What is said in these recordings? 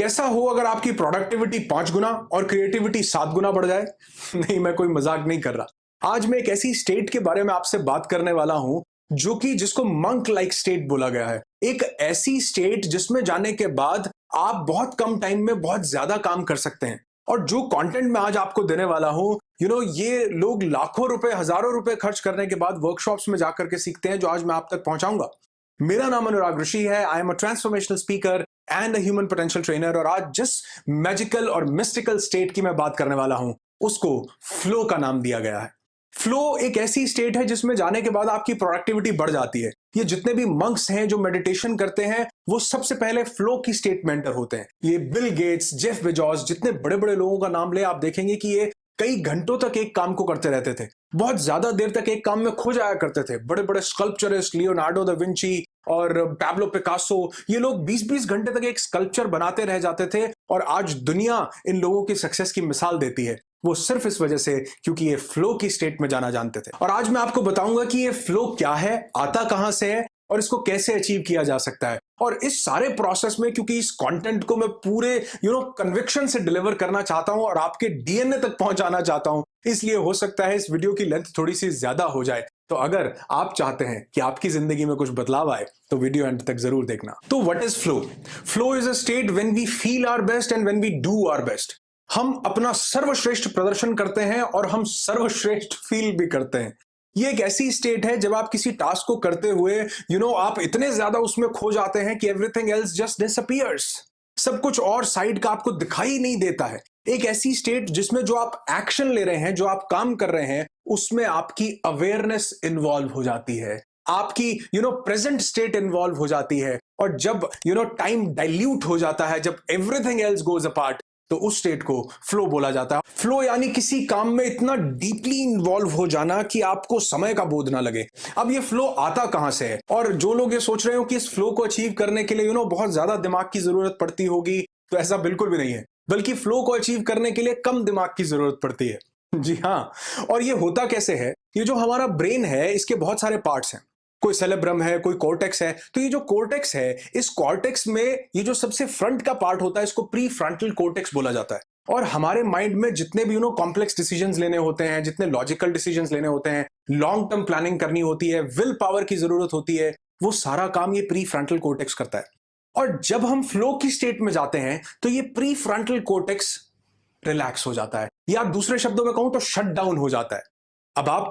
कैसा हो अगर आपकी प्रोडक्टिविटी 5 गुना और क्रिएटिविटी 7 गुना बढ़ जाए? नहीं, मैं कोई मजाक नहीं कर रहा। आज मैं एक ऐसी स्टेट के बारे में आपसे बात करने वाला हूं जिसको मंक लाइक स्टेट बोला गया है। एक ऐसी स्टेट जिसमें जाने के बाद आप बहुत कम टाइम में बहुत ज्यादा काम कर सकते हैं। और जो कंटेंट मैं आज आपको देने वाला हूं, ये लोग लाखों रुपए, हजारों रुपए खर्च करने के बाद वर्कशॉप्स में जाकर के सीखते हैं, जो आज मैं आप तक पहुंचाऊंगा। मेरा नाम अनुराग ऋषि है। I am a transformational speaker and a human potential trainer. और आज जिस मैजिकल और मिस्टिकल स्टेट की मैं बात करने वाला हूं, उसको फ्लो का नाम दिया गया है। फ्लो एक ऐसी स्टेट है जिसमें जाने के बाद आपकी प्रोडक्टिविटी बढ़ जाती है। ये जितने भी मंक्स हैं जो मेडिटेशन करते हैं, वो सबसे पहले फ्लो की स्टेट में एंटर होते हैं। ये बिल गेट्स, जेफ बेजोस, जितने बड़े बड़े लोगों का नाम ले, आप देखेंगे कि ये कई घंटों तक एक काम को करते रहते थे। बहुत ज्यादा देर तक एक काम में खो जाया करते थे। बड़े बड़े स्कल्पचरिस्ट लियोनार्डो दा विंची और पैब्लो पिकासो, ये लोग 20-20 घंटे तक एक स्कल्पचर बनाते रह जाते थे। और आज दुनिया इन लोगों की सक्सेस की मिसाल देती है। वो सिर्फ इस वजह से क्योंकि ये फ्लो की स्टेट में जाना जानते थे। और आज मैं आपको बताऊंगा कि ये फ्लो क्या है, आता कहां से है और इसको कैसे अचीव किया जा सकता है। और इस सारे प्रोसेस में, क्योंकि इस कंटेंट को मैं पूरे कन्विक्शन से डिलीवर करना चाहता हूं और आपके डीएनए तक पहुंचाना चाहता हूं, इसलिए हो सकता है इस वीडियो की लेंथ थोड़ी सी ज्यादा हो जाए। तो अगर आप चाहते हैं कि आपकी जिंदगी में कुछ बदलाव आए, तो वीडियो एंड तक जरूर देखना। तो what is flow? Flow is a state when we feel our best and when we do our best. हम अपना सर्वश्रेष्ठ प्रदर्शन करते हैं और हम सर्वश्रेष्ठ फील भी करते हैं। ये एक ऐसी स्टेट है जब आप किसी टास्क को करते हुए आप इतने ज्यादा उसमें खो जाते हैं कि एवरीथिंग एल्स जस्ट डिसअपीयर्स। सब कुछ और साइड का आपको दिखाई नहीं देता है। एक ऐसी स्टेट जिसमें जो आप एक्शन ले रहे हैं, जो आप काम कर रहे हैं, उसमें आपकी अवेयरनेस इन्वॉल्व हो जाती है। आपकी प्रेजेंट स्टेट इन्वॉल्व हो जाती है। और जब टाइम डाइल्यूट हो जाता है, जब एवरीथिंग एल्स गोज अपार्ट, तो उस स्टेट को फ्लो बोला जाता है। फ्लो यानी किसी काम में इतना डीपली इन्वॉल्व हो जाना कि आपको समय का बोध ना लगे। अब ये फ्लो आता कहां से है? और जो लोग ये सोच रहे हो कि इस फ्लो को अचीव करने के लिए बहुत ज्यादा दिमाग की जरूरत पड़ती होगी, तो ऐसा बिल्कुल भी नहीं है। बल्कि फ्लो को अचीव करने के लिए कम दिमाग की जरूरत पड़ती है। जी हाँ। और ये होता कैसे है? ये जो हमारा ब्रेन है, इसके बहुत सारे पार्ट्स हैं। कोई सेलेब्रम है, कोई कॉर्टेक्स है। तो ये जो कॉर्टेक्स है, इस कॉर्टेक्स में ये जो सबसे फ्रंट का पार्ट होता है, इसको प्री फ्रंटल कॉर्टेक्स बोला जाता है। और हमारे माइंड में जितने भी कॉम्प्लेक्स डिसीजंस लेने होते हैं, जितने लॉजिकल डिसीजंस लेने होते हैं, लॉन्ग टर्म प्लानिंग करनी होती है, विल पावर की जरूरत होती है, वो सारा काम ये प्री फ्रंटल कॉर्टेक्स करता है। और जब हम फ्लो की स्टेट में जाते हैं, तो ये प्री फ्रंटल कॉर्टेक्स रिलैक्स हो जाता है, या दूसरे शब्दों में कहूं तो शट डाउन हो जाता है। अब आप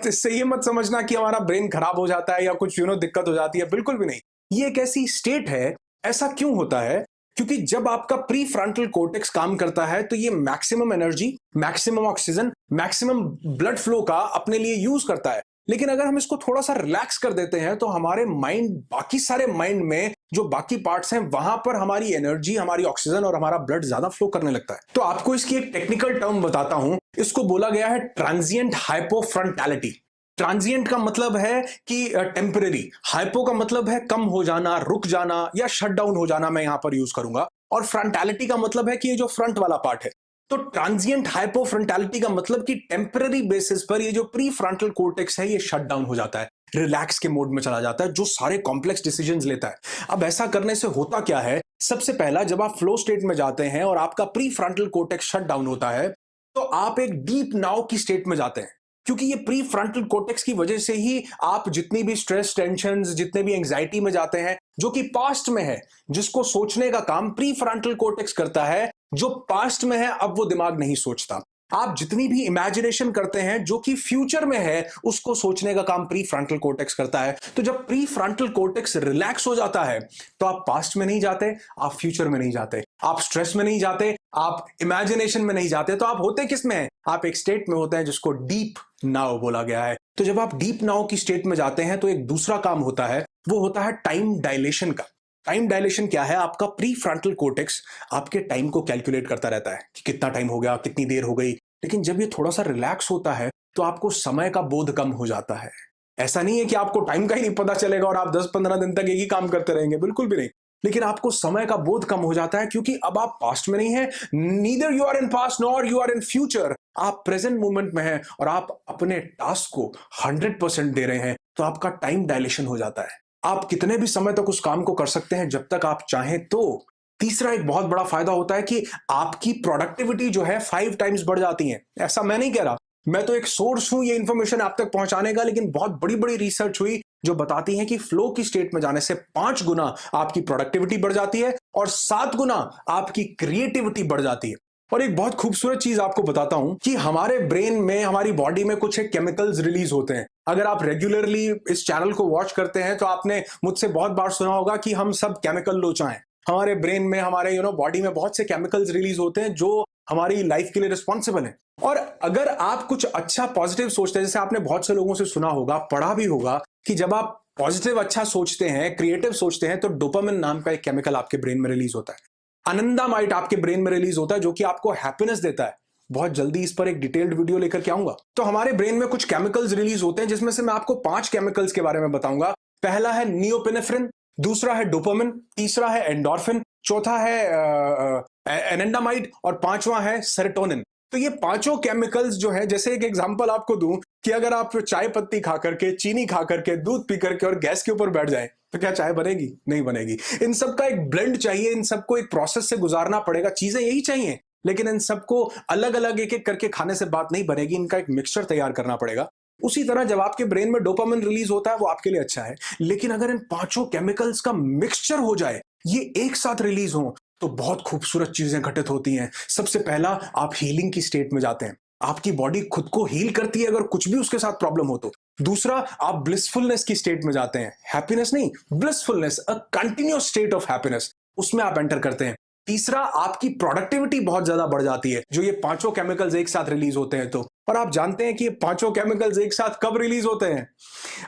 इससे ये मत समझना कि हमारा ब्रेन खराब हो जाता है या कुछ दिक्कत हो जाती है, बिल्कुल भी नहीं। ये एक ऐसी स्टेट है। ऐसा क्यों होता है? क्योंकि जब आपका प्री फ्रंटल कॉर्टेक्स काम करता है, तो ये maximum energy, maximum oxygen, maximum blood flow का अपने लिए यूज करता है। लेकिन अगर हम इसको थोड़ा सा रिलैक्स कर देते हैं, तो हमारे माइंड, बाकी सारे माइंड में जो बाकी पार्ट्स हैं, वहां पर हमारी एनर्जी, हमारी ऑक्सीजन और हमारा ब्लड ज्यादा फ्लो करने लगता है। तो आपको इसकी एक टेक्निकल टर्म बताता हूं। इसको बोला गया है ट्रांजिएंट हाइपोफ्रंटैलिटी। ट्रांजिएंट का मतलब है कि टेम्परेरी, हाइपो का मतलब है कम हो जाना, रुक जाना या शट डाउन हो जाना, मैं यहां पर यूज करूंगा। और फ्रंटैलिटी का मतलब है कि ये जो फ्रंट वाला पार्ट है। तो ट्रांजिएंट हाइपोफ्रंटैलिटी का मतलब कि टेम्पररी बेसिस पर ये जो प्री फ्रंटल कॉर्टेक्स है, ये शट डाउन हो जाता है, रिलैक्स के मोड में चला जाता है, जो सारे कॉम्प्लेक्स डिसीजंस लेता है। अब ऐसा करने से होता क्या है? सबसे पहला, जब आप फ्लो स्टेट में जाते हैं और आपका pre frontal cortex shut down होता है, तो आप एक डीप नाउ की स्टेट में जाते हैं। क्योंकि ये प्री फ्रंटल कॉर्टेक्स की वजह से ही आप जितनी भी स्ट्रेस, टेंशन, जितने भी एंग्जाइटी में जाते हैं, जो कि पास्ट में है, जिसको सोचने का काम प्री फ्रंटल कॉर्टेक्स करता है, जो पास्ट में है, अब वो दिमाग नहीं सोचता। आप जितनी भी इमेजिनेशन करते हैं जो कि फ्यूचर में है, उसको सोचने का काम प्री फ्रंटल कॉर्टेक्स करता है। तो जब प्री फ्रंटल कॉर्टेक्स रिलैक्स हो जाता है, तो आप पास्ट में नहीं जाते, आप फ्यूचर में नहीं जाते, आप स्ट्रेस में नहीं जाते, आप इमेजिनेशन में नहीं जाते। तो आप होते किस में हैं? आप एक स्टेट में होते हैं जिसको डीप नाउ बोला गया है। तो जब आप डीप नाउ की स्टेट में जाते हैं, तो एक दूसरा काम होता है, वो होता है टाइम डायलेशन का। टाइम डायलेशन क्या है? आपका प्री फ्रंटल कॉर्टेक्स आपके टाइम को कैलकुलेट करता रहता है कि कितना टाइम हो गया, कितनी देर हो गई। लेकिन जब ये थोड़ा सा रिलैक्स होता है, तो आपको समय का बोध कम हो जाता है। ऐसा नहीं है कि आपको टाइम का ही नहीं पता चलेगा और आप 10-15 दिन तक एक ही काम करते रहेंगे, बिल्कुल भी नहीं। लेकिन आपको समय का बोध कम हो जाता है, क्योंकि अब आप पास्ट में नहीं है, neither you are in past nor you are in future. आप प्रेजेंट मोमेंट में हैं और आप अपने टास्क को 100% दे रहे हैं। तो आपका टाइम डायलेशन हो जाता है। आप कितने भी समय तक उस काम को कर सकते हैं, जब तक आप चाहें तो। तीसरा एक बहुत बड़ा फायदा होता है कि आपकी प्रोडक्टिविटी जो है 5 टाइम्स बढ़ जाती है। ऐसा मैं नहीं कह रहा, मैं तो एक सोर्स हूं ये इंफॉर्मेशन आप तक पहुंचाने का, लेकिन बहुत बड़ी बड़ी रिसर्च हुई जो बताती है कि फ्लो की स्टेट में जाने से 5 गुना आपकी प्रोडक्टिविटी बढ़ जाती है और 7 गुना आपकी क्रिएटिविटी बढ़ जाती है। और एक बहुत खूबसूरत चीज आपको बताता हूं कि हमारे ब्रेन में, हमारी बॉडी में कुछ एक केमिकल्स रिलीज होते हैं। अगर आप रेगुलरली इस चैनल को वॉच करते हैं तो आपने मुझसे बहुत बार सुना होगा कि हम सब केमिकल लोचा हैं। हमारे ब्रेन में, हमारे बॉडी में बहुत से केमिकल्स रिलीज होते हैं जो हमारी लाइफ के लिए रिस्पॉन्सिबल है। और अगर आप कुछ अच्छा पॉजिटिव सोचते हैं, जैसे आपने बहुत से लोगों से सुना होगा, पढ़ा भी होगा कि जब आप पॉजिटिव अच्छा सोचते हैं, क्रिएटिव सोचते हैं, तो डोपामिन नाम का एक केमिकल आपके ब्रेन में रिलीज होता है। आनंदामाइट आपके ब्रेन में रिलीज होता है जो कि आपको हैप्पीनेस देता है। बहुत जल्दी इस पर एक डिटेल्ड वीडियो लेकर के आऊंगा। तो हमारे ब्रेन में कुछ केमिकल्स रिलीज होते हैं जिसमें से मैं आपको 5 केमिकल्स के बारे में बताऊंगा। पहला है नियोपिनेफ्रिन, दूसरा है डोपामिन, तीसरा है एंडोर्फिन, चौथा है एनेंडामाइड और पांचवा है सेरोटोनिन। तो ये पांचों केमिकल्स जो है, जैसे एक एग्जांपल आपको दूं कि अगर आप चाय पत्ती खा करके, चीनी खा करके, दूध पी करके और गैस के ऊपर बैठ जाएं तो क्या चाय बनेगी? नहीं बनेगी। इन सब का एक ब्लेंड चाहिए, इन सबको एक प्रोसेस से गुजारना पड़ेगा। चीजें यही चाहिए, लेकिन इन सबको अलग अलग एक एक करके खाने से बात नहीं बनेगी, इनका एक मिक्सचर तैयार करना पड़ेगा। उसी तरह जब आपके ब्रेन में डोपामिन रिलीज होता है वो आपके लिए अच्छा है, लेकिन अगर इन पांचों केमिकल्स का मिक्सचर हो जाए, ये एक साथ रिलीज हो, तो बहुत खूबसूरत चीजें घटित होती हैं। सबसे पहला, आप हीलिंग की स्टेट में जाते हैं। आपकी बॉडी खुद को हील करती है अगर कुछ भी उसके साथ प्रॉब्लम हो तो। दूसरा, आप ब्लिसफुलनेस की स्टेट में जाते हैं। हैप्पीनेस नहीं, blissfulness, a continuous state of happiness, उसमें आप एंटर करते हैं। तीसरा, आपकी प्रोडक्टिविटी बहुत ज्यादा बढ़ जाती है जो ये पांचों केमिकल्स एक साथ रिलीज होते हैं तो। और आप जानते हैं कि ये पांचों केमिकल्स एक साथ कब रिलीज होते हैं?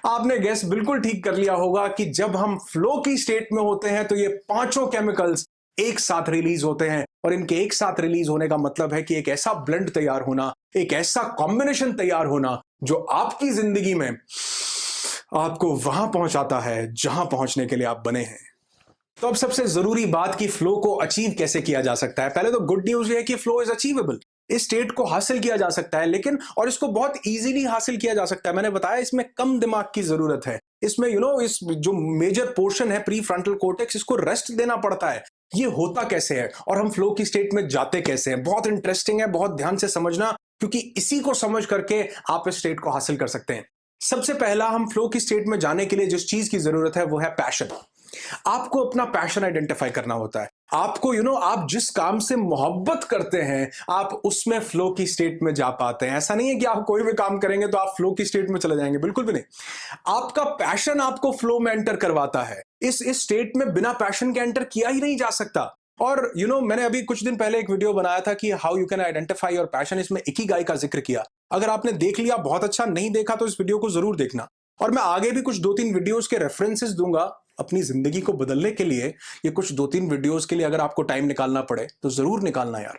आपने गैस बिल्कुल ठीक कर लिया होगा कि जब हम फ्लो की स्टेट में होते हैं तो ये पांचों केमिकल्स एक साथ रिलीज होते हैं। और इनके एक साथ रिलीज होने का मतलब है कि एक ऐसा ब्लेंड तैयार होना, एक ऐसा कॉम्बिनेशन तैयार होना जो आपकी जिंदगी में आपको वहां पहुंचाता है जहां पहुंचने के लिए आप बने हैं। तो अब सबसे जरूरी बात कि फ्लो को अचीव कैसे किया जा सकता है। पहले तो गुड न्यूज ये है कि फ्लो इज अचीवेबल। इस स्टेट को हासिल किया जा सकता है, लेकिन और इसको बहुत इजीली हासिल किया जा सकता है। मैंने बताया इसमें कम दिमाग की जरूरत है। इसमें इस जो मेजर पोर्शन है प्री फ्रंटल कोर्टेक्स, इसको रेस्ट देना पड़ता है। ये होता कैसे है और हम फ्लो की स्टेट में जाते कैसे हैं, बहुत इंटरेस्टिंग है, बहुत ध्यान से समझना, क्योंकि इसी को समझ करके आप इस स्टेट को हासिल कर सकते हैं। सबसे पहला, हम फ्लो की स्टेट में जाने के लिए जिस चीज की जरूरत है वो है पैशन। आपको अपना पैशन आइडेंटिफाई करना होता है। आपको आप जिस काम से मोहब्बत करते हैं आप उसमें फ्लो की स्टेट में जा पाते हैं। ऐसा नहीं है कि आप कोई भी काम करेंगे तो आप फ्लो की स्टेट में चले जाएंगे, बिल्कुल भी नहीं। आपका पैशन आपको फ्लो में एंटर करवाता है। इस स्टेट में बिना पैशन के एंटर किया ही नहीं जा सकता। और मैंने अभी कुछ दिन पहले एक वीडियो बनाया था कि how you can identify your passion. इसमें इकिगाई का जिक्र किया। अगर आपने देख लिया बहुत अच्छा, नहीं देखा तो इस वीडियो को जरूर देखना। और मैं आगे भी कुछ 2-3 वीडियोस के रेफरेंसेस दूंगा अपनी जिंदगी को बदलने के लिए। ये कुछ 2-3 वीडियोस के लिए अगर आपको टाइम निकालना पड़े तो जरूर निकालना यार।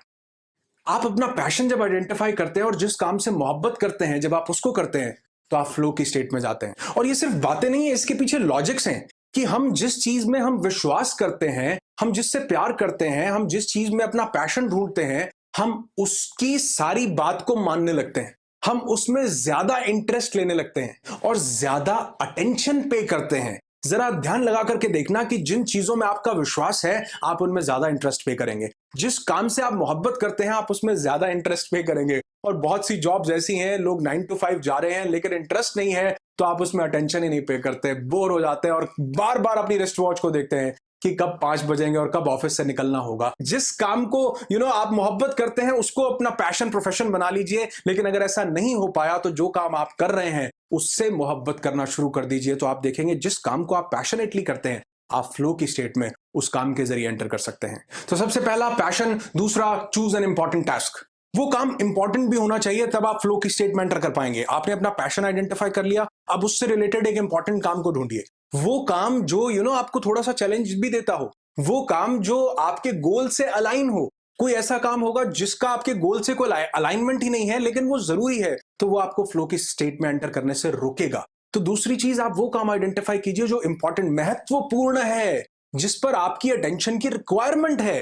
आप अपना पैशन जब आइडेंटिफाई करते हैं और जिस काम से मोहब्बत करते हैं, जब आप उसको करते हैं तो आप फ्लो की स्टेट में जाते हैं। और ये सिर्फ बातें नहीं है, इसके पीछे लॉजिक्स हैं कि हम जिस चीज में हम विश्वास करते हैं, हम जिससे प्यार करते हैं, हम जिस चीज में अपना पैशन ढूंढते हैं, हम उसकी सारी बात को मानने लगते हैं। हम उसमें ज्यादा इंटरेस्ट लेने लगते हैं और ज्यादा अटेंशन पे करते हैं। जरा ध्यान लगा करके देखना कि जिन चीजों में आपका विश्वास है आप उनमें ज्यादा इंटरेस्ट पे करेंगे। जिस काम से आप मोहब्बत करते हैं आप उसमें ज्यादा इंटरेस्ट पे करेंगे। और बहुत सी जॉब्स ऐसी हैं, लोग 9 to 5 जा रहे हैं लेकिन इंटरेस्ट नहीं है तो आप उसमें अटेंशन ही नहीं पे करते, बोर हो जाते हैं और बार बार अपनी रिस्ट वॉच को देखते हैं कि कब 5 बजेंगे और कब ऑफिस से निकलना होगा। जिस काम को आप मोहब्बत करते हैं उसको अपना पैशन प्रोफेशन बना लीजिए। लेकिन अगर ऐसा नहीं हो पाया तो जो काम आप कर रहे हैं उससे मोहब्बत करना शुरू कर दीजिए। तो आप देखेंगे जिस काम को आप पैशनेटली करते हैं आप फ्लो की स्टेट में उस काम के जरिए एंटर कर सकते हैं। तो सबसे पहला पैशन। दूसरा, चूज एन इंपॉर्टेंट टास्क। वो काम इंपॉर्टेंट भी होना चाहिए तब आप फ्लो की स्टेट में एंटर कर पाएंगे। आपने अपना पैशन आइडेंटिफाई कर लिया, अब उससे रिलेटेड एक इंपॉर्टेंट काम को ढूंढिए। वो काम जो आपको थोड़ा सा चैलेंज भी देता हो, वो काम जो आपके गोल से अलाइन हो। कोई ऐसा काम होगा जिसका आपके गोल से कोई अलाइनमेंट ही नहीं है लेकिन वो जरूरी है, तो वो आपको फ्लो की स्टेट में एंटर करने से रोकेगा। तो दूसरी चीज, आप वो काम आइडेंटिफाई कीजिए जो इंपॉर्टेंट, महत्वपूर्ण है, जिस पर आपकी अटेंशन की रिक्वायरमेंट है।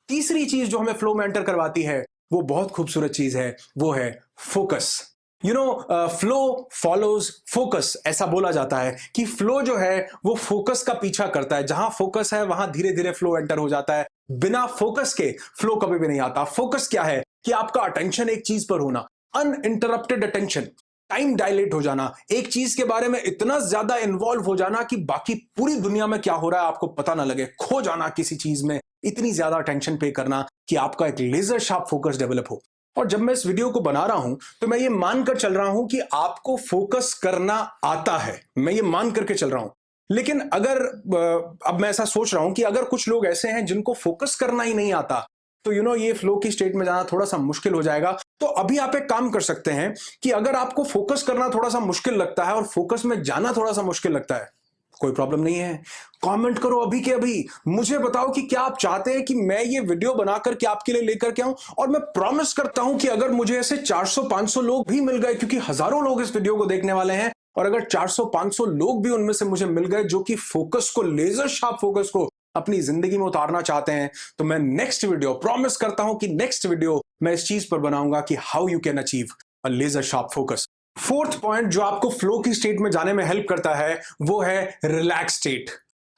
तीसरी चीज जो हमें फ्लो में एंटर करवाती है वो बहुत खूबसूरत चीज है, वो है फोकस। फ्लो फॉलोज फोकस, ऐसा बोला जाता है कि फ्लो जो है वो फोकस का पीछा करता है। जहां फोकस है वहां धीरे धीरे फ्लो एंटर हो जाता है। बिना फोकस के फ्लो कभी भी नहीं आता। फोकस क्या है कि आपका अटेंशन एक चीज पर होना, अनइंटरप्टेड अटेंशन, टाइम डायलेट हो जाना, एक चीज के बारे में इतना ज्यादा इन्वॉल्व हो जाना कि बाकी पूरी दुनिया में क्या हो रहा है आपको पता ना लगे, खो जाना किसी चीज में, इतनी ज्यादा अटेंशन पे करना कि आपका एक लेजर शार्प फोकस डेवलप हो। और जब मैं इस वीडियो को बना रहा हूं तो मैं ये मानकर चल रहा हूं कि आपको फोकस करना आता है, मैं ये मान करके चल रहा हूं। लेकिन अगर अब मैं ऐसा सोच रहा हूं कि अगर कुछ लोग ऐसे हैं जिनको फोकस करना ही नहीं आता, तो ये फ्लो की स्टेट में जाना थोड़ा सा मुश्किल हो जाएगा। तो अभी आप एक काम कर सकते हैं कि अगर आपको फोकस करना थोड़ा सा मुश्किल लगता है और फोकस में जाना थोड़ा सा मुश्किल लगता है, कोई प्रॉब्लम नहीं है। कमेंट करो अभी के अभी, मुझे बताओ कि क्या आप चाहते हैं कि मैं ये वीडियो बनाकर के आपके लिए लेकर के आऊं। और मैं प्रॉमिस करता हूं कि अगर मुझे ऐसे 400-500 लोग भी मिल गए, क्योंकि हजारों लोग इस वीडियो को देखने वाले हैं, और अगर 400-500 लोग भी उनमें से मुझे मिल गए जो कि फोकस को, लेजर शार्प फोकस को अपनी जिंदगी में उतारना चाहते हैं, तो मैं नेक्स्ट वीडियो, प्रॉमिस करता हूं कि नेक्स्ट वीडियो मैं इस चीज पर बनाऊंगा कि how you can achieve a laser sharp focus. Fourth point जो आपको फ्लो की स्टेट में जाने में हेल्प करता है वो है रिलैक्स स्टेट।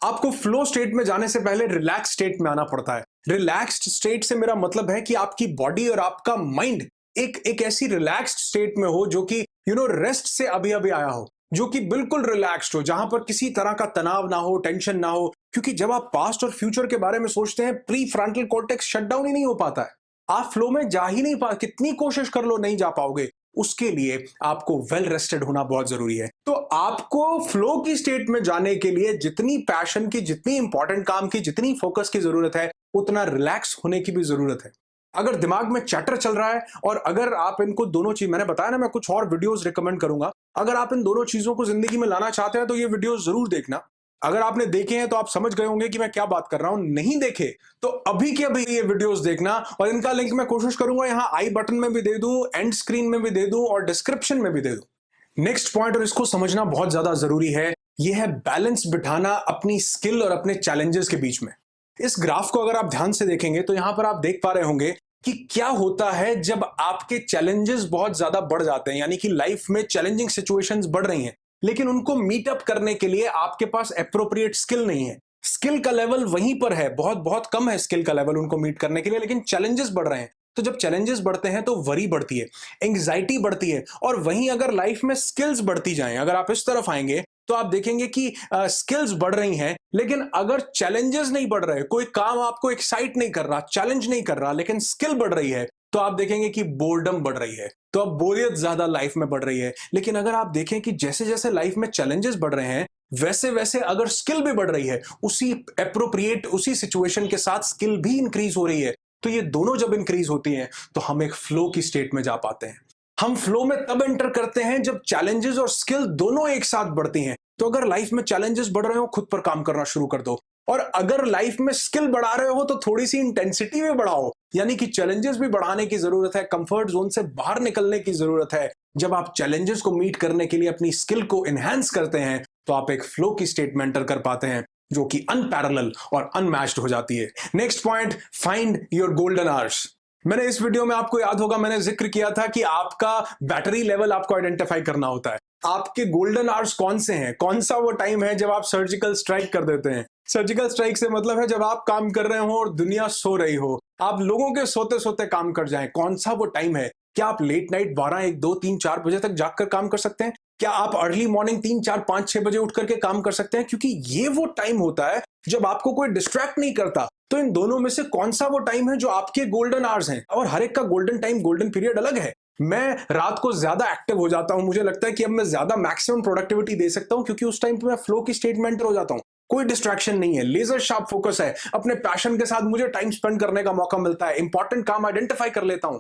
आपको फ्लो स्टेट में जाने से पहले रिलैक्स स्टेट में आना पड़ता है। रिलैक्स्ड स्टेट से मेरा मतलब है कि आपकी बॉडी और आपका माइंड एक ऐसी रिलैक्स्ड स्टेट में हो जो कि रेस्ट से अभी अभी आया हो, जो कि बिल्कुल रिलैक्स्ड हो, जहां पर किसी तरह का तनाव ना हो, टेंशन ना हो। क्योंकि जब आप पास्ट और फ्यूचर के बारे में सोचते हैं, प्री फ्रंटल कॉर्टेक्स शटडाउन ही नहीं हो पाता है, आप फ्लो में जा ही नहीं पा, कितनी कोशिश कर लो नहीं जा पाओगे। उसके लिए आपको वेल रेस्टेड होना बहुत जरूरी है। तो आपको फ्लो की स्टेट में जाने के लिए जितनी पैशन की, जितनी इंपॉर्टेंट काम की, जितनी फोकस की जरूरत है, उतना रिलैक्स होने की भी जरूरत है। अगर दिमाग में चैटर चल रहा है और अगर आप इनको दोनों चीज, मैंने बताया ना मैं कुछ और वीडियोस रिकमेंड करूंगा, अगर आप इन दोनों चीजों को जिंदगी में लाना चाहते हैं तो ये वीडियोस जरूर देखना। अगर आपने देखे हैं तो आप समझ गए होंगे कि मैं क्या बात कर रहा हूं। नहीं देखे तो अभी के अभी ये वीडियोस देखना, और इनका लिंक मैं कोशिश करूंगा यहां आई बटन में भी दे दूं, एंड स्क्रीन में भी दे दूं और डिस्क्रिप्शन में भी दे दूं। नेक्स्ट पॉइंट, और इसको समझना बहुत ज्यादा जरूरी है, यह है बैलेंस बिठाना अपनी स्किल और अपने चैलेंजेस के बीच में। इस ग्राफ को अगर आप ध्यान से देखेंगे तो यहां पर आप देख पा रहे होंगे कि क्या होता है जब आपके चैलेंजेस बहुत ज्यादा बढ़ जाते हैं, यानी कि लाइफ में चैलेंजिंग सिचुएशंस बढ़ रही हैं, लेकिन उनको मीट अप करने के लिए आपके पास एप्रोप्रिएट स्किल नहीं है। स्किल का लेवल वहीं पर है, बहुत बहुत कम है स्किल का लेवल उनको मीट करने के लिए, लेकिन चैलेंजेस बढ़ रहे हैं। तो जब चैलेंजेस बढ़ते हैं तो वरी बढ़ती है, एंग्जाइटी बढ़ती है। और वहीं अगर लाइफ में स्किल्स बढ़ती जाएं, अगर आप इस तरफ आएंगे तो आप देखेंगे कि स्किल्स बढ़ रही हैं, लेकिन अगर चैलेंजेस नहीं बढ़ रहे, कोई काम आपको एक्साइट नहीं कर रहा, चैलेंज नहीं कर रहा, लेकिन स्किल बढ़ रही है, तो आप देखेंगे कि बोर्डम बढ़ रही है, तो अब बोरियत ज्यादा लाइफ में बढ़ रही है। लेकिन अगर आप देखें कि जैसे जैसे लाइफ में चैलेंजेस बढ़ रहे हैं, वैसे वैसे अगर स्किल भी बढ़ रही है, उसी एप्रोप्रिएट, उसी सिचुएशन के साथ स्किल भी इंक्रीज हो रही है, तो ये दोनों जब इंक्रीज होती हैं तो हम एक फ्लो की स्टेट में जा पाते हैं। हम फ्लो में तब एंटर करते हैं जब चैलेंजेस और स्किल दोनों एक साथ बढ़ती हैं। तो अगर लाइफ में चैलेंजेस बढ़ रहे हो, खुद पर काम करना शुरू कर दो, और अगर लाइफ में स्किल बढ़ा रहे हो तो थोड़ी सी इंटेंसिटी भी बढ़ाओ, यानी कि चैलेंजेस भी बढ़ाने की जरूरत है, कंफर्ट जोन से बाहर निकलने की जरूरत है। जब आप चैलेंजेस को मीट करने के लिए अपनी स्किल को एनहांस करते हैं तो आप एक फ्लो की स्टेट में एंटर कर पाते हैं जो कि अनपैरेलल और अनमैच्ड हो जाती है। Next point, find your golden hours. मैंने इस वीडियो में, आपको याद होगा, मैंने जिक्र किया था कि आपका बैटरी लेवल आपको आइडेंटिफाई करना होता है। आपके गोल्डन आवर्स कौन से हैं, कौन सा वो टाइम है जब आप सर्जिकल स्ट्राइक कर देते हैं। सर्जिकल स्ट्राइक से मतलब है जब आप काम कर रहे हो और दुनिया सो रही हो, आप लोगों के सोते सोते काम कर जाएं। कौन सा वो टाइम है? क्या आप लेट नाइट 12, 1, 2, 3, 4 बजे तक जागकर काम कर सकते हैं? क्या आप अर्ली मॉर्निंग 3, 4, 5, 6 बजे उठ करके काम कर सकते हैं? क्योंकि ये वो टाइम होता है जब आपको कोई डिस्ट्रैक्ट नहीं करता। तो इन दोनों में से कौन सा वो टाइम है जो आपके गोल्डन आवर्स हैं? और हर एक का गोल्डन टाइम, गोल्डन पीरियड अलग है। मैं रात को ज्यादा एक्टिव हो जाता हूं, मुझे लगता है कि अब मैं ज्यादा मैक्सिमम प्रोडक्टिविटी दे सकता हूं, क्योंकि उस टाइम पे मैं फ्लो की स्टेट में एंटर हो जाता हूं। कोई डिस्ट्रैक्शन नहीं है, लेजर शार्प फोकस है, अपने पैशन के साथ मुझे टाइम स्पेंड करने का मौका मिलता है, इंपॉर्टेंट काम आइडेंटिफाई कर लेता हूं।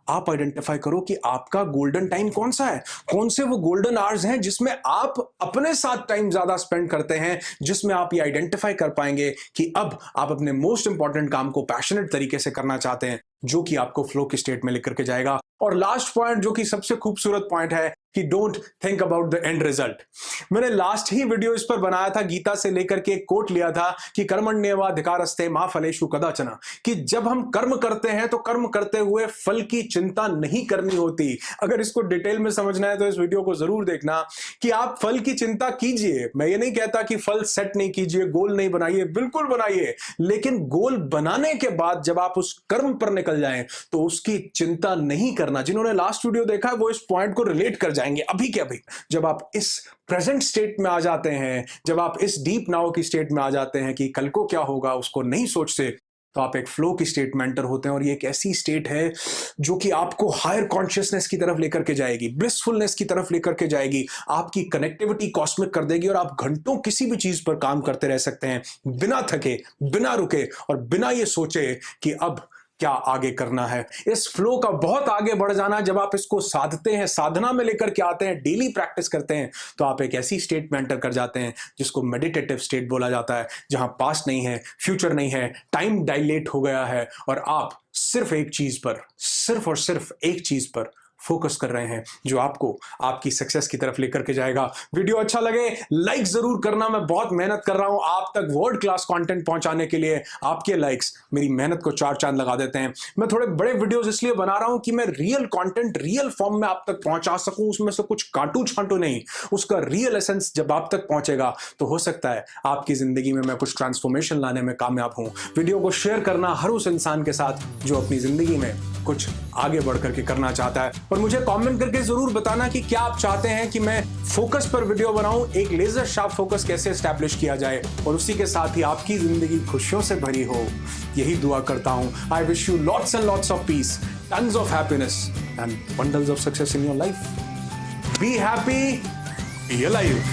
आप आइडेंटिफाई करो कि आपका गोल्डन टाइम कौन सा है, कौन से वो गोल्डन आवर्स हैं जिसमें आप अपने साथ टाइम ज्यादा स्पेंड करते हैं, जिसमें आप ये आइडेंटिफाई कर पाएंगे कि अब आप अपने मोस्ट इंपॉर्टेंट काम को पैशनेट तरीके से करना चाहते हैं, जो कि आपको फ्लो की स्टेट में लेकर के जाएगा। और लास्ट पॉइंट, जो कि सबसे खूबसूरत पॉइंट है, कि don't think about the end result. मैंने लास्ट ही वीडियो इस पर बनाया था, गीता से लेकर के एक कोट लिया था कि कर्मण्येवाधिकारस्ते मा फलेषु कदाचन, कि जब हम कर्म करते हैं तो कर्म करते हुए फल की चिंता नहीं करनी होती। अगर इसको डिटेल में समझना है तो इस वीडियो को जरूर देखना कि आप फल की चिंता कीजिए। मैं ये नहीं कहता कि फल सेट नहीं कीजिए, गोल नहीं बनाइए, बिल्कुल बनाइए, लेकिन गोल बनाने के बाद जब आप उस कर्म पर निकल जाएं तो उसकी चिंता नहीं करना। जिन्होंने लास्ट वीडियो देखा वो इस पॉइंट को रिलेट कर जाएंगे अभी के अभी। जब आप इस प्रेजेंट स्टेट में आ जाते हैं, जब आप इस डीप नाउ की स्टेट में आ जाते हैं कि कल को क्या होगा उसको नहीं सोचते, तो आप एक फ्लो की स्टेट में एंटर होते हैं। और ये एक ऐसी स्टेट है जो कि आपको हायर कॉन्शियसनेस की तरफ लेकर के जाएगी, ब्लिसफुलनेस की तरफ लेकर के जाएगी, आपकी कनेक्टिविटी कॉस्मिक कर देगी और आप घंटों किसी भी चीज पर काम करते रह सकते हैं, बिना थके, बिना रुके और बिना ये सोचे कि अब क्या आगे करना है। इस फ्लो का बहुत आगे बढ़ जाना, जब आप इसको साधते हैं, साधना में लेकर के आते हैं, डेली प्रैक्टिस करते हैं, तो आप एक ऐसी स्टेट में एंटर कर जाते हैं जिसको मेडिटेटिव स्टेट बोला जाता है, जहां पास्ट नहीं है, फ्यूचर नहीं है, टाइम डायलेट हो गया है और आप सिर्फ एक चीज पर, सिर्फ और सिर्फ एक चीज पर फोकस कर रहे हैं जो आपको आपकी सक्सेस की तरफ लेकर के जाएगा। वीडियो अच्छा लगे लाइक जरूर करना। मैं बहुत मेहनत कर रहा हूं आप तक वर्ल्ड क्लास कंटेंट पहुंचाने के लिए। आपके लाइक्स मेरी मेहनत को चार चांद लगा देते हैं। मैं थोड़े बड़े वीडियोस इसलिए बना रहा हूं कि मैं रियल कंटेंट रियल फॉर्म में आप तक पहुंचा सकूं, उसमें से कुछ काटू छांटू नहीं, उसका रियल एसेंस जब आप तक पहुंचेगा तो हो सकता है आपकी जिंदगी में मैं कुछ ट्रांसफॉर्मेशन लाने में कामयाब हूं। वीडियो को शेयर करना हर उस इंसान के साथ जो अपनी जिंदगी में कुछ आगे बढ़ करके करना चाहता है। और मुझे कमेंट करके जरूर बताना कि क्या आप चाहते हैं कि मैं फोकस पर वीडियो बनाऊं, एक लेजर शार्प फोकस कैसे एस्टैब्लिश किया जाए और उसी के साथ ही आपकी जिंदगी खुशियों से भरी हो। यही दुआ करता हूं। I wish you lots and lots of peace, tons of happiness and bundles of success in your life. Be happy, be alive.